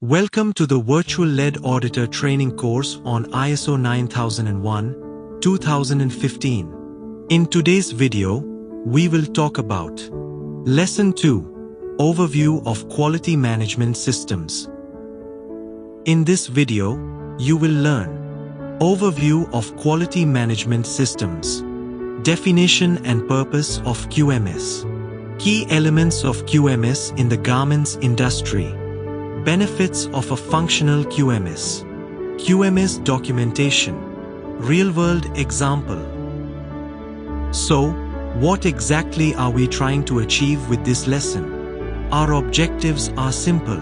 Welcome to the Virtual Lead Auditor training course on ISO 9001-2015. In today's video, we will talk about Lesson 2, Overview of Quality Management Systems. In this video, you will learn Overview of Quality Management Systems, Definition and Purpose of QMS, Key Elements of QMS in the Garments Industry, Benefits of a Functional QMS, QMS Documentation, Real-World Example. So, what exactly are we trying to achieve with this lesson? Our objectives are simple.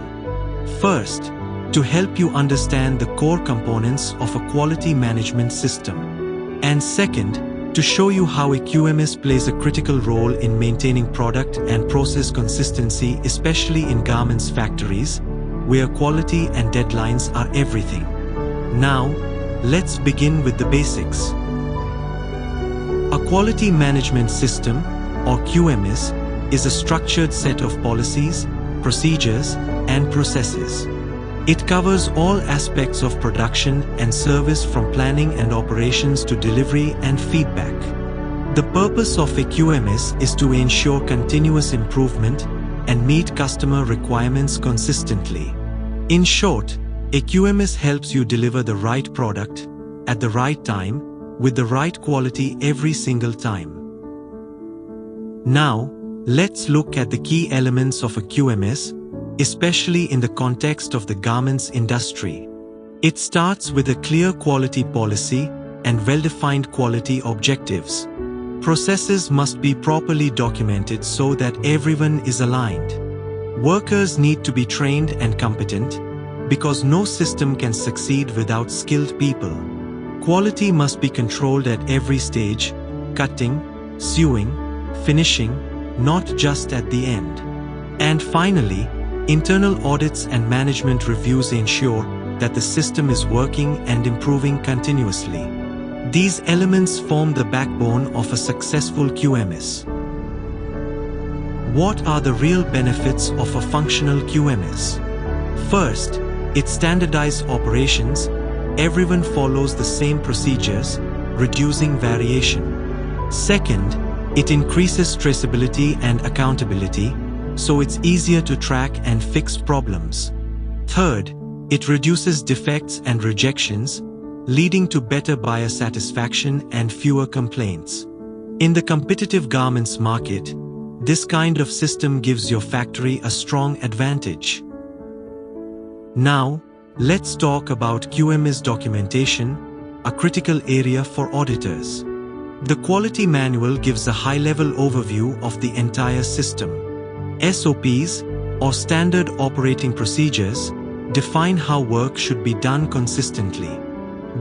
First, to help you understand the core components of a quality management system. And second, to show you how a QMS plays a critical role in maintaining product and process consistency, especially in garments factories, where quality and deadlines are everything. Now, let's begin with the basics. A quality management system, or QMS, is a structured set of policies, procedures, and processes. It covers all aspects of production and service from planning and operations to delivery and feedback. The purpose of a QMS is to ensure continuous improvement and meet customer requirements consistently. In short, a QMS helps you deliver the right product, at the right time, with the right quality every single time. Now, let's look at the key elements of a QMS, especially in the context of the garments industry. It starts with a clear quality policy and well-defined quality objectives. Processes must be properly documented so that everyone is aligned. Workers need to be trained and competent, because no system can succeed without skilled people. Quality must be controlled at every stage: cutting, sewing, finishing, not just at the end. And finally, internal audits and management reviews ensure that the system is working and improving continuously. These elements form the backbone of a successful QMS. What are the real benefits of a functional QMS? First, it standardizes operations. Everyone follows the same procedures, reducing variation. Second, it increases traceability and accountability, so it's easier to track and fix problems. Third, it reduces defects and rejections, leading to better buyer satisfaction and fewer complaints. In the competitive garments market, this kind of system gives your factory a strong advantage. Now, let's talk about QMS documentation, a critical area for auditors. The quality manual gives a high-level overview of the entire system. SOPs, or Standard Operating Procedures, define how work should be done consistently.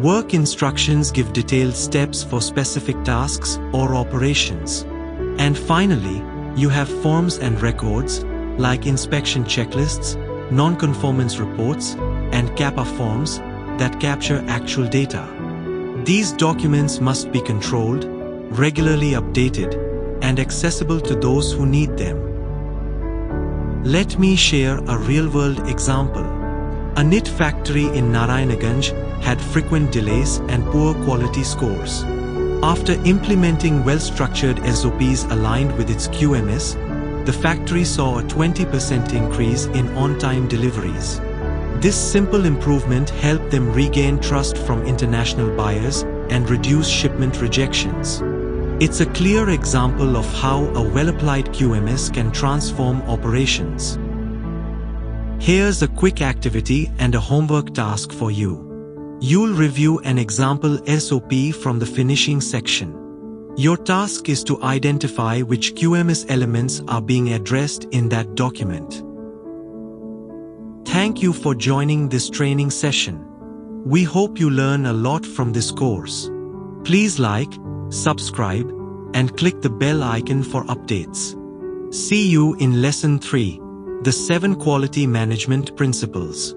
Work instructions give detailed steps for specific tasks or operations. And finally, you have forms and records, like inspection checklists, non-conformance reports, and CAPA forms that capture actual data. These documents must be controlled, regularly updated, and accessible to those who need them. Let me share a real-world example. A knit factory in Narayanaganj had frequent delays and poor quality scores. After implementing well-structured SOPs aligned with its QMS, the factory saw a 20% increase in on-time deliveries. This simple improvement helped them regain trust from international buyers and reduce shipment rejections. It's a clear example of how a well-applied QMS can transform operations. Here's a quick activity and a homework task for you. You'll review an example SOP from the finishing section. Your task is to identify which QMS elements are being addressed in that document. Thank you for joining this training session. We hope you learn a lot from this course. Please like, subscribe, and click the bell icon for updates. See you in Lesson 3, the 7 Quality Management Principles.